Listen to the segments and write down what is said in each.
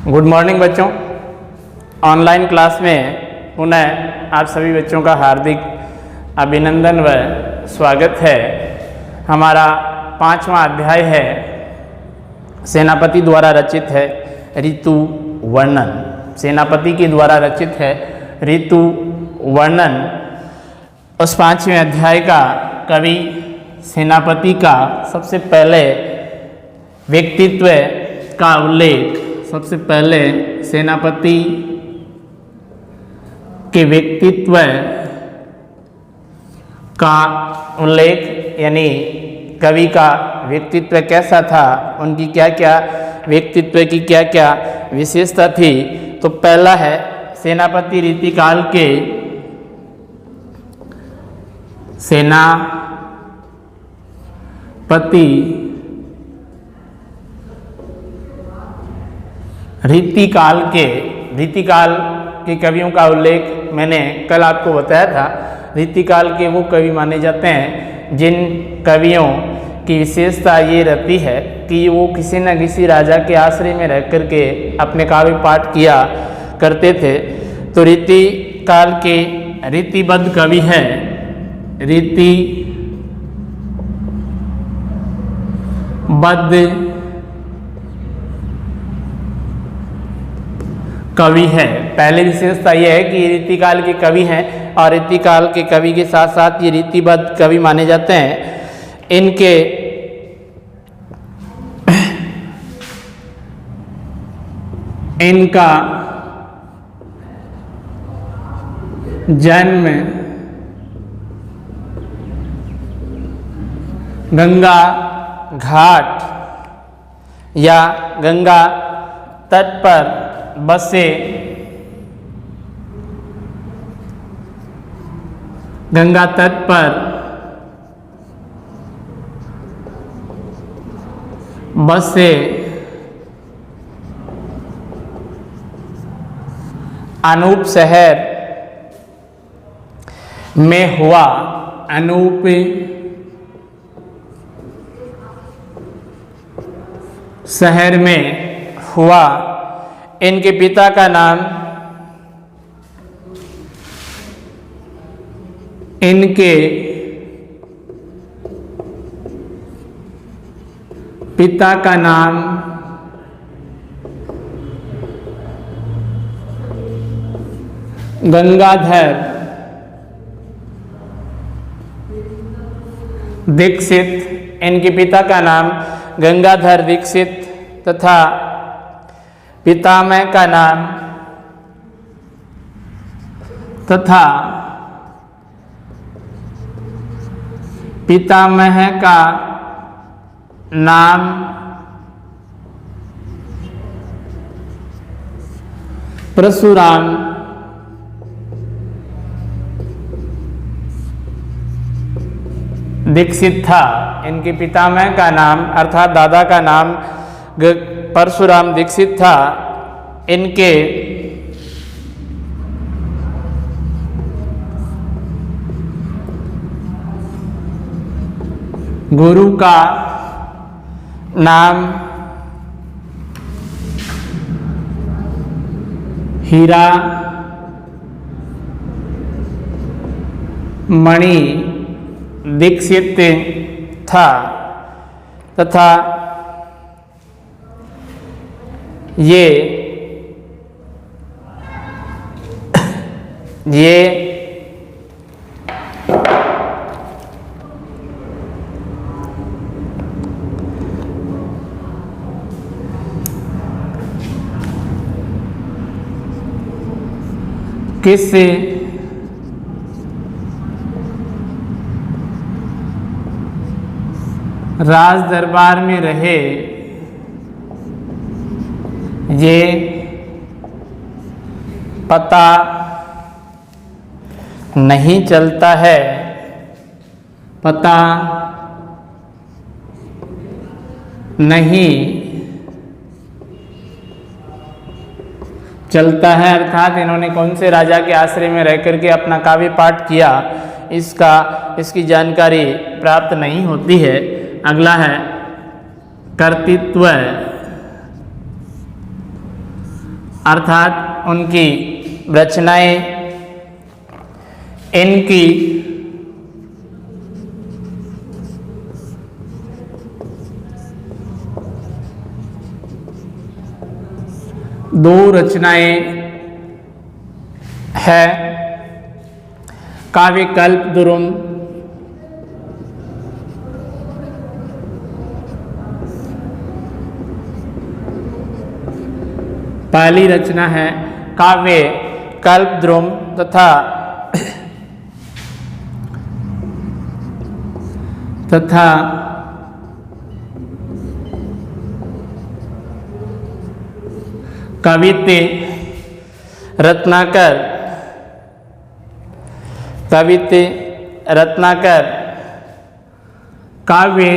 Good morning बच्चों। Online class में पुनः आप सभी बच्चों का हार्दिक अभिनंदन व स्वागत है। हमारा 5वां अध्याय है, सेनापति द्वारा रचित है ऋतु वर्णन। सेनापति के द्वारा रचित है ऋतु वर्णन। उस 5वें अध्याय का कवि सेनापति का सबसे पहले व्यक्तित्व का उल्लेख, सबसे पहले सेनापति के व्यक्तित्व का उल्लेख, यानी कवि का व्यक्तित्व कैसा था, उनकी क्या क्या व्यक्तित्व की क्या क्या विशेषता थी। तो पहला है सेनापति रीतिकाल के सेनापति रीतिकाल के कवियों का उल्लेख मैंने कल आपको बताया था। रीतिकाल के वो कवि माने जाते हैं जिन कवियों की विशेषता ये रहती है कि वो किसी न किसी राजा के आश्रय में रह करके अपने काव्य पाठ किया करते थे। तो रीतिकाल के रीतिबद्ध कवि हैं, रीतिबद्ध कवि है। पहली विशेषता यह है कि रीतिकाल के कवि हैं और रीतिकाल के कवि के साथ साथ ये रीतिबद्ध कवि माने जाते हैं। इनका जन्म गंगा घाट या गंगा तट पर बसे गंगा तट पर बसे अनूप शहर में हुआ। अनूप शहर में हुआ। इनके पिता का नाम गंगाधर दीक्षित। इनके पिता का नाम गंगाधर दीक्षित तथा पितामह का नाम परशुराम दीक्षित था। इनके पितामह का नाम अर्थात दादा का नाम परशुराम दीक्षित था। इनके गुरु का नाम हीरा मणि दीक्षित था तथा ये किस राज दरबार में रहे ये पता नहीं चलता है। पता नहीं चलता है अर्थात इन्होंने कौन से राजा के आश्रय में रह करके अपना काव्य पाठ किया, इसकी जानकारी प्राप्त नहीं होती है। अगला है कर्तृत्व अर्थात उनकी रचनाएं, इनकी दो रचनाएं है काव्य कल्पद्रुम पहली रचना है काव्य कल्पद्रुम तथा कवित्त रत्नाकर काव्य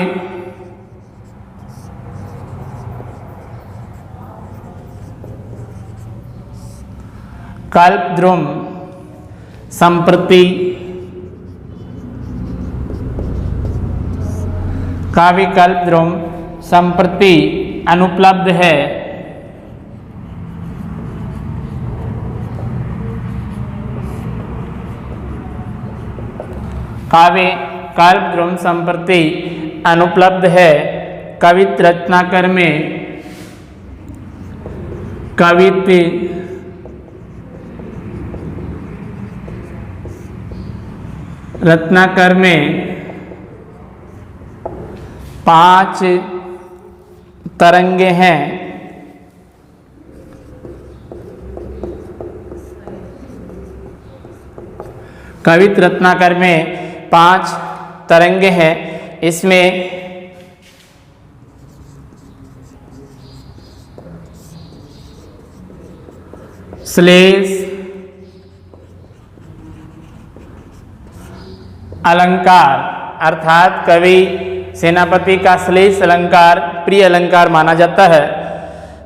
कल्पद्रुम संप्रति काव्य कल्पद्रुम संप्रति अनुपलब्ध है। काव्य कल्पद्रुम संप्रति अनुपलब्ध है। कवित्त रत्नाकर में कवित्त रत्नाकर में 5 तरंगे हैं। कवित्त रत्नाकर में 5 तरंगे हैं। इसमें श्लेष, अलंकार अर्थात कवि सेनापति का श्लेष अलंकार प्रिय अलंकार माना जाता है।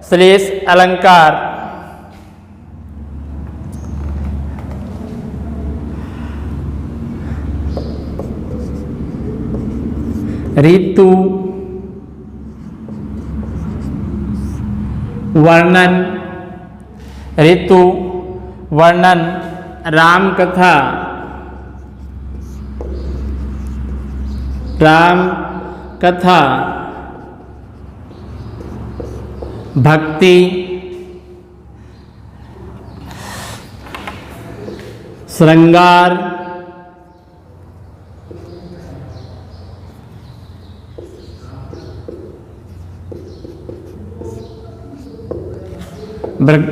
श्लेष अलंकार ऋतु वर्णन राम कथा भक्ति श्रृंगार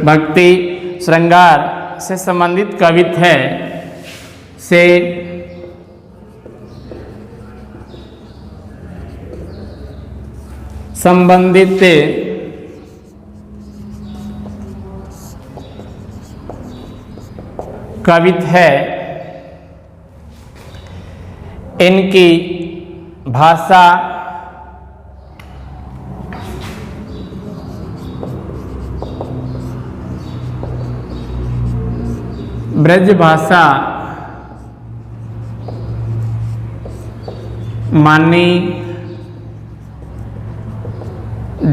भक्ति श्रृंगार से संबंधित कवित्त है। से संबंधित कवित्त है। इनकी भाषा ब्रज भाषा मानी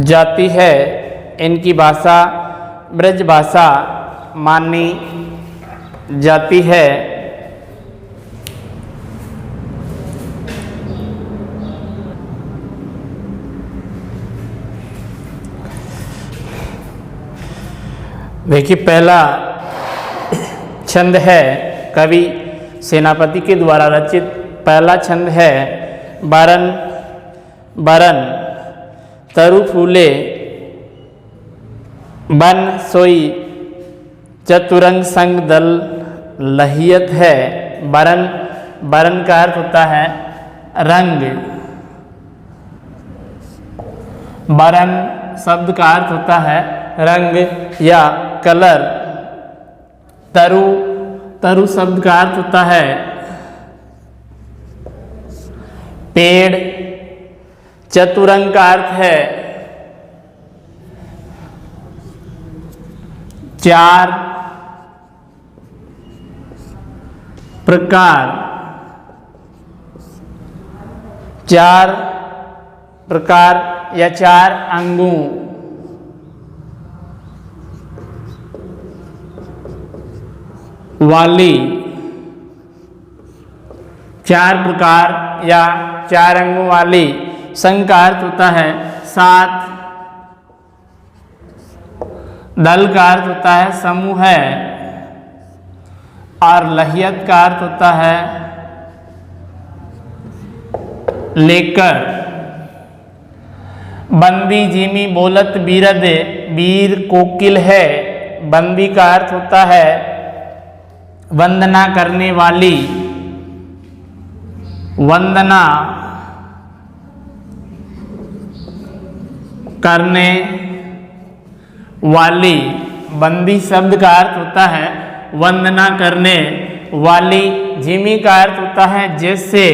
जाती है। इनकी भाषा ब्रज भाषा मानी जाती है। देखिए पहला छंद है कवि सेनापति के द्वारा रचित पहला छंद है बरन बरन तरु फूले बन सोई चतुरंग संग दल लहियत है। बरन बरन का अर्थ होता है रंग। बरन शब्द का अर्थ होता है रंग या कलर। तरु तरु शब्द का अर्थ होता है पेड़। चतुरंग का अर्थ है 4 प्रकार। 4 प्रकार या 4 अंगों वाली, 4 प्रकार या 4 अंगों वाली। संघ का अर्थ होता है 7, दल का अर्थ होता है समूह है, और लहियत का अर्थ होता है लेकर। बंदी जिमी बोलत बीरद, बीर कोकिल है। बंदी का अर्थ होता है वंदना करने वाली, वंदना करने वाली। बंदी शब्द का अर्थ होता है वंदना करने वाली। जिमी का अर्थ होता है जैसे,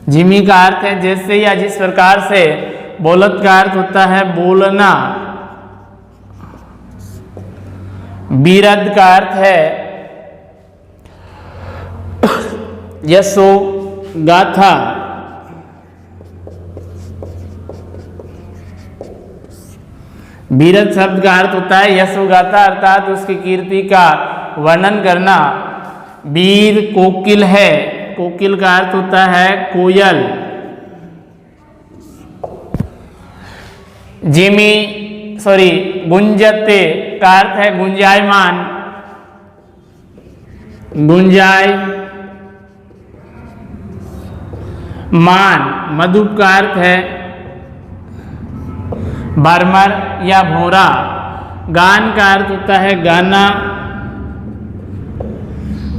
जिमी का अर्थ है जैसे या जिस प्रकार से। बोलत का अर्थ होता है बोलना। बीरद का अर्थ है यशो गाथा। बीरद शब्द का अर्थ होता है यशो गाथा, अर्थात उसकी कीर्ति का वर्णन करना। बीर कोकिल है। कोकिल का अर्थ होता है कोयल। गुंजते का अर्थ है गुंजायमान, मान। मधुप का अर्थ है बरमर या भोरा। गान का अर्थ होता है गाना।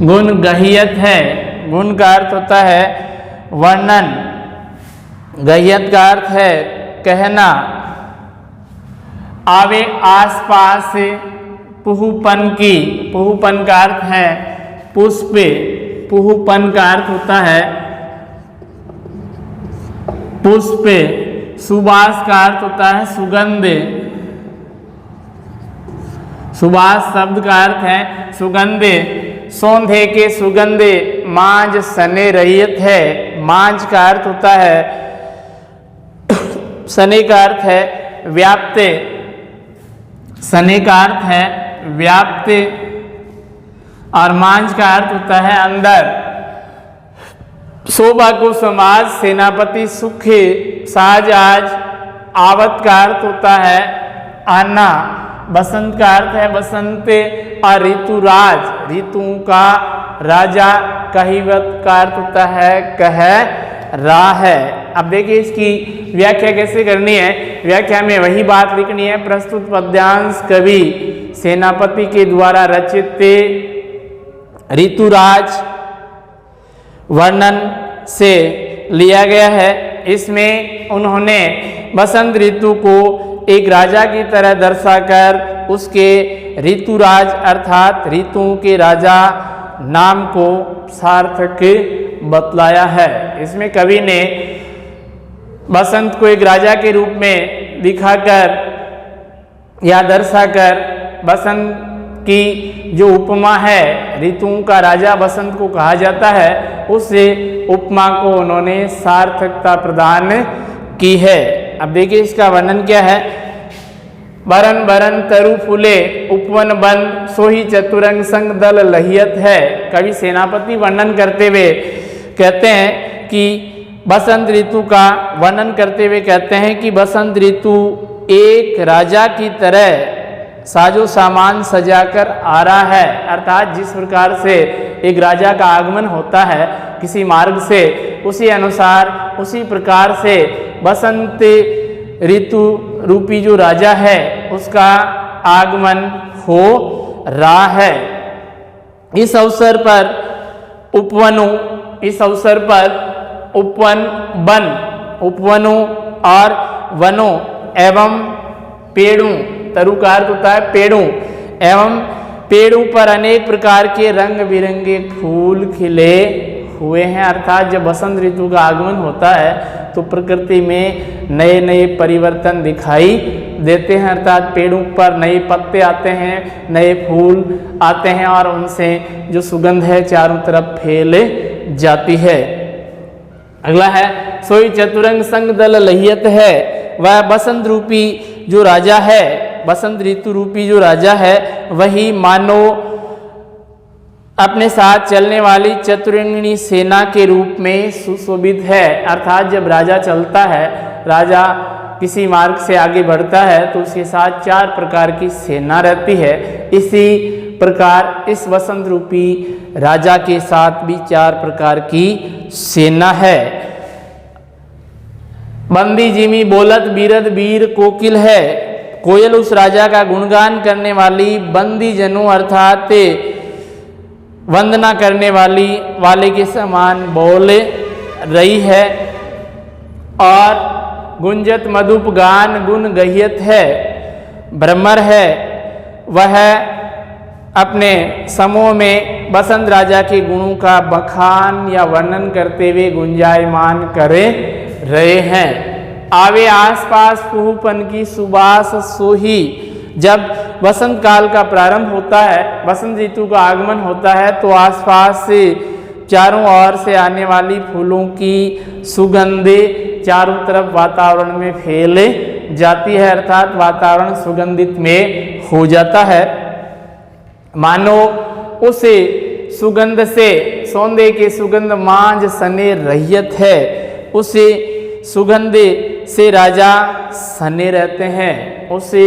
गुण गहियत है। गुण का अर्थ होता है वर्णन। गहियत का अर्थ है कहना। आवे आसपास पुहुपन की। पुहुपन का अर्थ है पुष्प। पुहुपन का अर्थ होता है पुष्प। सुबास का अर्थ होता है सुगंध। सुबास शब्द का अर्थ है सुगंध। सौंधे के सुगंधे मांझ सने रहियत है। मांझ का अर्थ होता है सने का अर्थ है व्याप्त। सने का अर्थ है व्याप्त और मांझ का अर्थ होता है अंदर। शोभा को समाज सेनापति सुख साज आज। आवत का अर्थ होता है आना। बसंत का अर्थ है बसंत और ऋतुराज, ऋतुओं का राजा। कहिवत का अर्थ होता है कह रहा है। अब देखिए इसकी व्याख्या कैसे करनी है। व्याख्या में वही बात लिखनी है। प्रस्तुत पद्यांश कवि सेनापति के द्वारा रचित ऋतुराज वर्णन से लिया गया है। इसमें उन्होंने बसंत ऋतु को एक राजा की तरह दर्शाकर उसके ऋतुराज अर्थात ऋतुओं के राजा नाम को सार्थक बतलाया है। इसमें कवि ने बसंत को एक राजा के रूप में दिखाकर या दर्शाकर बसंत की जो उपमा है, ऋतुओं का राजा बसंत को कहा जाता है, उस उपमा को उन्होंने सार्थकता प्रदान की है। अब देखिए इसका वर्णन क्या है। बरन बरन तरु फूले उपवन बन सोही चतुरंग संग दल लहियत है। कवि सेनापति वर्णन करते हुए कहते हैं कि बसंत ऋतु का वर्णन करते हुए कहते हैं कि बसंत ऋतु एक राजा की तरह साजो सामान सजाकर आ रहा है। अर्थात जिस प्रकार से एक राजा का आगमन होता है किसी मार्ग से, उसी अनुसार उसी प्रकार से बसंत ऋतु रूपी जो राजा है उसका आगमन हो रहा है। इस अवसर पर उपवन वन, उपवनों और वनों एवं पेड़ों, तरु का अर्थ होता है पेड़ों, एवं पेड़ों पर अनेक प्रकार के रंग बिरंगे फूल खिले हुए हैं। अर्थात जब बसंत ऋतु का आगमन होता है तो प्रकृति में नए नए परिवर्तन दिखाई देते हैं। अर्थात पेड़ों पर नए पत्ते आते हैं, नए फूल आते हैं और उनसे जो सुगंध है चारों तरफ फैल जाती है। अगला है सोई चतुरंग संग दल लहियत है। वह बसंत रूपी जो राजा है बसंत ऋतु रूपी जो राजा है वही मानो अपने साथ चलने वाली चतुरंगिणी सेना के रूप में सुशोभित है। अर्थात जब राजा चलता है, राजा किसी मार्ग से आगे बढ़ता है तो उसके साथ 4 प्रकार की सेना रहती है। इसी प्रकार इस बसंत रूपी राजा के साथ भी 4 प्रकार की सेना है। बंदी जिमी बोलत बीरद वीर कोकिल है। कोयल उस राजा का गुणगान करने वाली बंदी जनों अर्थात वंदना करने वाले के समान बोल रही है। और गुंजत मधुप गान गुण गहियत है। भ्रमर है, वह अपने समूह में बसंत राजा के गुणों का बखान या वर्णन करते हुए गुंजायमान करे रहे हैं। आवे आसपास फूहपन की सुबास सोही। जब वसंत काल का प्रारंभ होता है, बसंत ऋतु का आगमन होता है, तो आसपास से चारों ओर से आने वाली फूलों की सुगंधे चारों तरफ वातावरण में फैले जाती है, अर्थात वातावरण सुगंधित में हो जाता है। मानो उसे सुगंध से सौंदे के सुगंध मांझ सने रहियत है। उसे सुगंध से राजा सने रहते हैं। उसे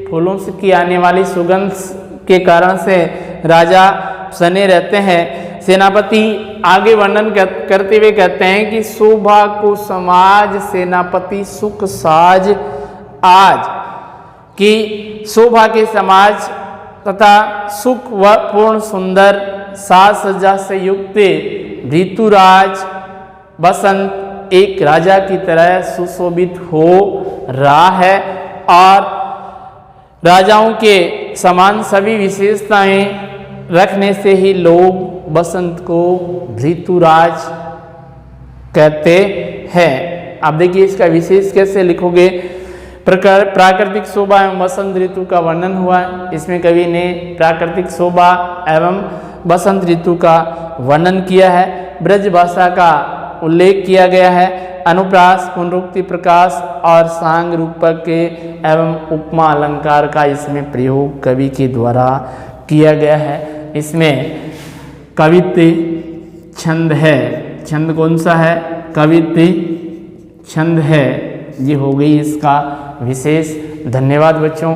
फूलों से की आने वाली सुगंध के कारण से राजा सने रहते हैं। सेनापति आगे वर्णन करते हुए कहते हैं कि शोभा को समाज सेनापति सुख साज आज, कि शोभा के समाज तथा सुख व पूर्ण सुंदर साज सज्जा से युक्त ऋतुराज बसंत एक राजा की तरह सुशोभित हो रहा है। और राजाओं के समान सभी विशेषताएं रखने से ही लोग बसंत को ऋतुराज कहते हैं। आप देखिए इसका विशेष कैसे लिखोगे। प्राकृतिक शोभा एवं बसंत ऋतु का वर्णन हुआ है। इसमें कवि ने प्राकृतिक शोभा एवं बसंत ऋतु का वर्णन किया है। ब्रज भाषा का उल्लेख किया गया है। अनुप्रास, पुनरुक्ति, प्रकाश और सांग रूपक के एवं उपमा अलंकार का इसमें प्रयोग कवि के द्वारा किया गया है। इसमें कवित्व छंद है। छंद कौन सा है? कवित्व छंद है। ये हो गई इसका विशेष। धन्यवाद बच्चों।